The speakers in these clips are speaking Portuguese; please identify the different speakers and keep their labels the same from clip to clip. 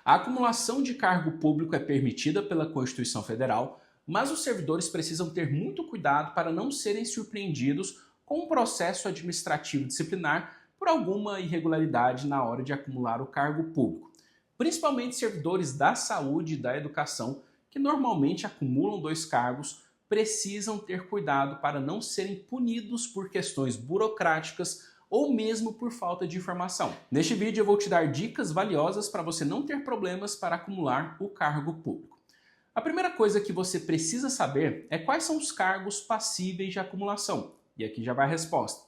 Speaker 1: A acumulação de cargo público é permitida pela Constituição Federal, mas os servidores precisam ter muito cuidado para não serem surpreendidos com um processo administrativo disciplinar por alguma irregularidade na hora de acumular o cargo público. Principalmente servidores da saúde e da educação, que normalmente acumulam 2 cargos, precisam ter cuidado para não serem punidos por questões burocráticas ou mesmo por falta de informação. Neste vídeo eu vou te dar dicas valiosas para você não ter problemas para acumular o cargo público. A primeira coisa que você precisa saber é quais são os cargos passíveis de acumulação. E aqui já vai a resposta.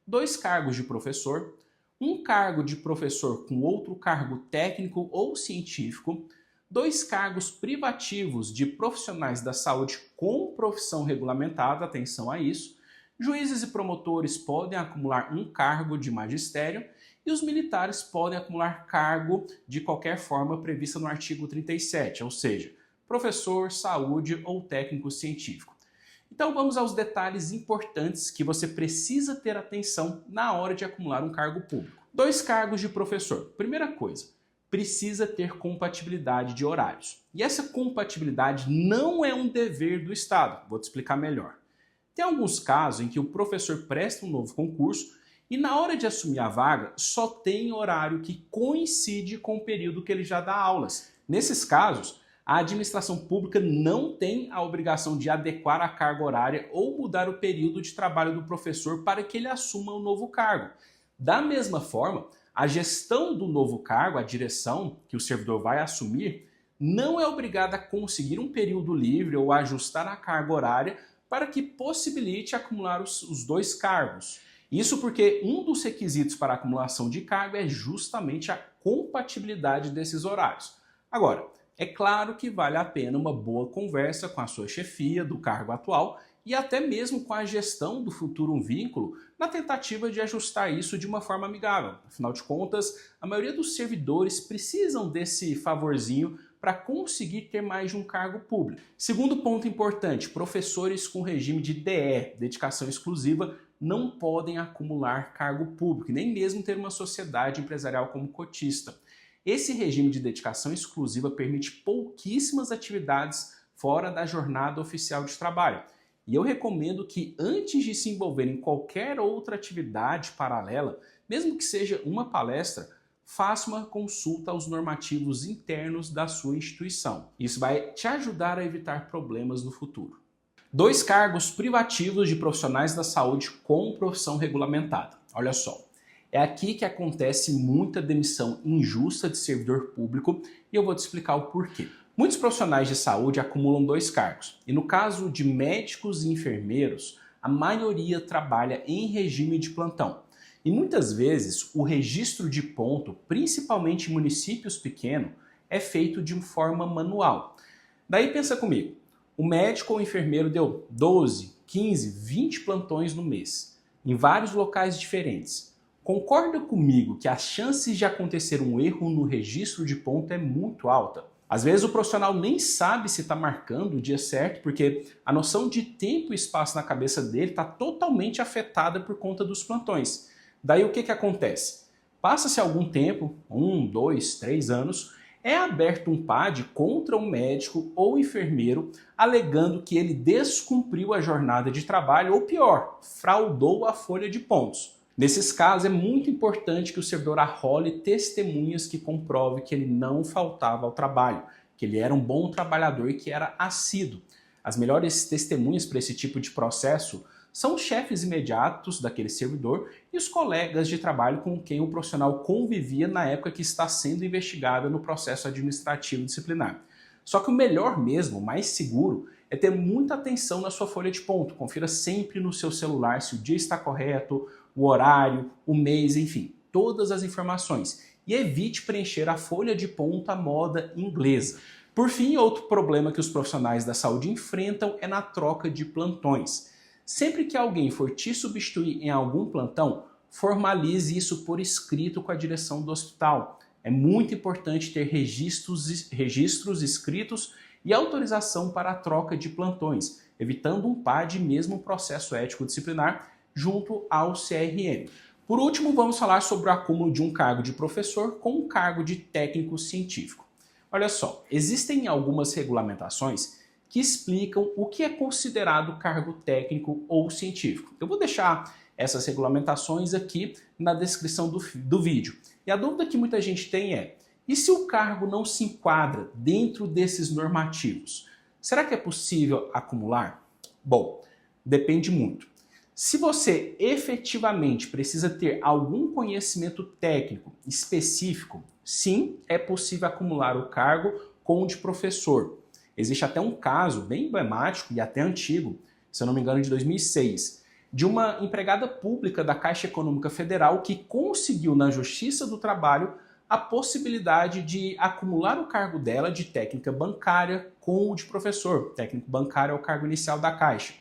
Speaker 1: 2 cargos de professor, 1 cargo de professor com outro cargo técnico ou científico, 2 cargos privativos de profissionais da saúde com profissão regulamentada, atenção a isso. Juízes e promotores podem acumular 1 cargo de magistério e os militares podem acumular cargo de qualquer forma prevista no artigo 37, ou seja, professor, saúde ou técnico científico. Então vamos aos detalhes importantes que você precisa ter atenção na hora de acumular um cargo público. 2 cargos de professor. Primeira coisa, precisa ter compatibilidade de horários. E essa compatibilidade não é um dever do Estado. Vou te explicar melhor. Tem alguns casos em que o professor presta um novo concurso e na hora de assumir a vaga só tem horário que coincide com o período que ele já dá aulas. Nesses casos, a administração pública não tem a obrigação de adequar a carga horária ou mudar o período de trabalho do professor para que ele assuma o novo cargo. Da mesma forma, a gestão do novo cargo, a direção que o servidor vai assumir, não é obrigada a conseguir um período livre ou ajustar a carga horária para que possibilite acumular os 2 cargos. Isso porque um dos requisitos para a acumulação de cargo é justamente a compatibilidade desses horários. Agora, é claro que vale a pena uma boa conversa com a sua chefia do cargo atual e até mesmo com a gestão do futuro vínculo na tentativa de ajustar isso de uma forma amigável. Afinal de contas, a maioria dos servidores precisam desse favorzinho para conseguir ter mais de um cargo público. Segundo ponto importante, professores com regime de DE, dedicação exclusiva, não podem acumular cargo público, nem mesmo ter uma sociedade empresarial como cotista. Esse regime de dedicação exclusiva permite pouquíssimas atividades fora da jornada oficial de trabalho. E eu recomendo que antes de se envolver em qualquer outra atividade paralela, mesmo que seja uma palestra, faça uma consulta aos normativos internos da sua instituição. Isso vai te ajudar a evitar problemas no futuro. 2 cargos privativos de profissionais da saúde com profissão regulamentada. Olha só, é aqui que acontece muita demissão injusta de servidor público e eu vou te explicar o porquê. Muitos profissionais de saúde acumulam 2 cargos e no caso de médicos e enfermeiros, a maioria trabalha em regime de plantão. E muitas vezes o registro de ponto, principalmente em municípios pequenos, é feito de forma manual. Daí pensa comigo, o médico ou enfermeiro deu 12, 15, 20 plantões no mês, em vários locais diferentes. Concorda comigo que as chances de acontecer um erro no registro de ponto é muito alta? Às vezes o profissional nem sabe se está marcando o dia certo, porque a noção de tempo e espaço na cabeça dele está totalmente afetada por conta dos plantões. Daí o que acontece? Passa-se algum tempo, 1, 2, 3 anos, é aberto um PAD contra um médico ou enfermeiro alegando que ele descumpriu a jornada de trabalho ou pior, fraudou a folha de pontos. Nesses casos é muito importante que o servidor arrole testemunhas que comprovem que ele não faltava ao trabalho, que ele era um bom trabalhador e que era assíduo. As melhores testemunhas para esse tipo de processo são os chefes imediatos daquele servidor e os colegas de trabalho com quem o profissional convivia na época que está sendo investigado no processo administrativo disciplinar. Só que o melhor mesmo, o mais seguro, é ter muita atenção na sua folha de ponto. Confira sempre no seu celular se o dia está correto, o horário, o mês, enfim, todas as informações. E evite preencher a folha de ponto à moda inglesa. Por fim, outro problema que os profissionais da saúde enfrentam é na troca de plantões. Sempre que alguém for te substituir em algum plantão, formalize isso por escrito com a direção do hospital. É muito importante ter registros escritos e autorização para a troca de plantões, evitando um PAD e mesmo um processo ético disciplinar junto ao CRM. Por último, vamos falar sobre o acúmulo de um cargo de professor com um cargo de técnico científico. Olha só, existem algumas regulamentações que explicam o que é considerado cargo técnico ou científico. Eu vou deixar essas regulamentações aqui na descrição do vídeo. E a dúvida que muita gente tem é: e se o cargo não se enquadra dentro desses normativos? Será que é possível acumular? Bom, depende muito. Se você efetivamente precisa ter algum conhecimento técnico específico, sim, é possível acumular o cargo com o de professor. Existe até um caso bem emblemático e até antigo, se eu não me engano, de 2006, de uma empregada pública da Caixa Econômica Federal que conseguiu na Justiça do Trabalho a possibilidade de acumular o cargo dela de técnica bancária com o de professor. Técnico bancário é o cargo inicial da Caixa.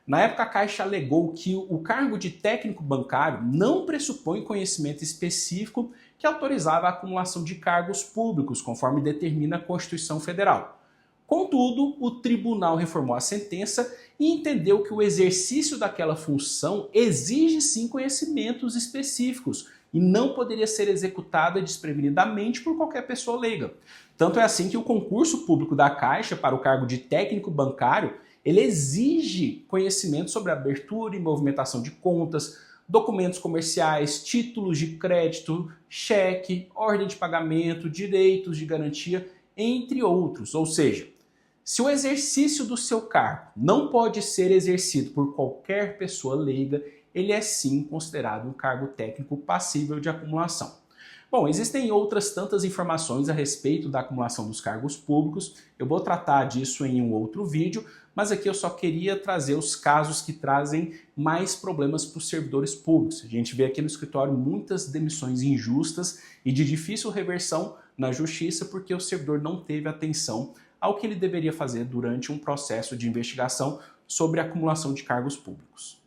Speaker 1: Na época, a Caixa alegou que o cargo de técnico bancário não pressupõe conhecimento específico que autorizava a acumulação de cargos públicos, conforme determina a Constituição Federal. Contudo, o tribunal reformou a sentença e entendeu que o exercício daquela função exige sim conhecimentos específicos e não poderia ser executada desprevenidamente por qualquer pessoa leiga. Tanto é assim que o concurso público da Caixa para o cargo de técnico bancário ele exige conhecimento sobre abertura e movimentação de contas, documentos comerciais, títulos de crédito, cheque, ordem de pagamento, direitos de garantia, entre outros. Ou seja, se o exercício do seu cargo não pode ser exercido por qualquer pessoa leiga, ele é sim considerado um cargo técnico passível de acumulação. Bom, existem outras tantas informações a respeito da acumulação dos cargos públicos, eu vou tratar disso em um outro vídeo, mas aqui eu só queria trazer os casos que trazem mais problemas para os servidores públicos. A gente vê aqui no escritório muitas demissões injustas e de difícil reversão na justiça porque o servidor não teve atenção ao que ele deveria fazer durante um processo de investigação sobre a acumulação de cargos públicos.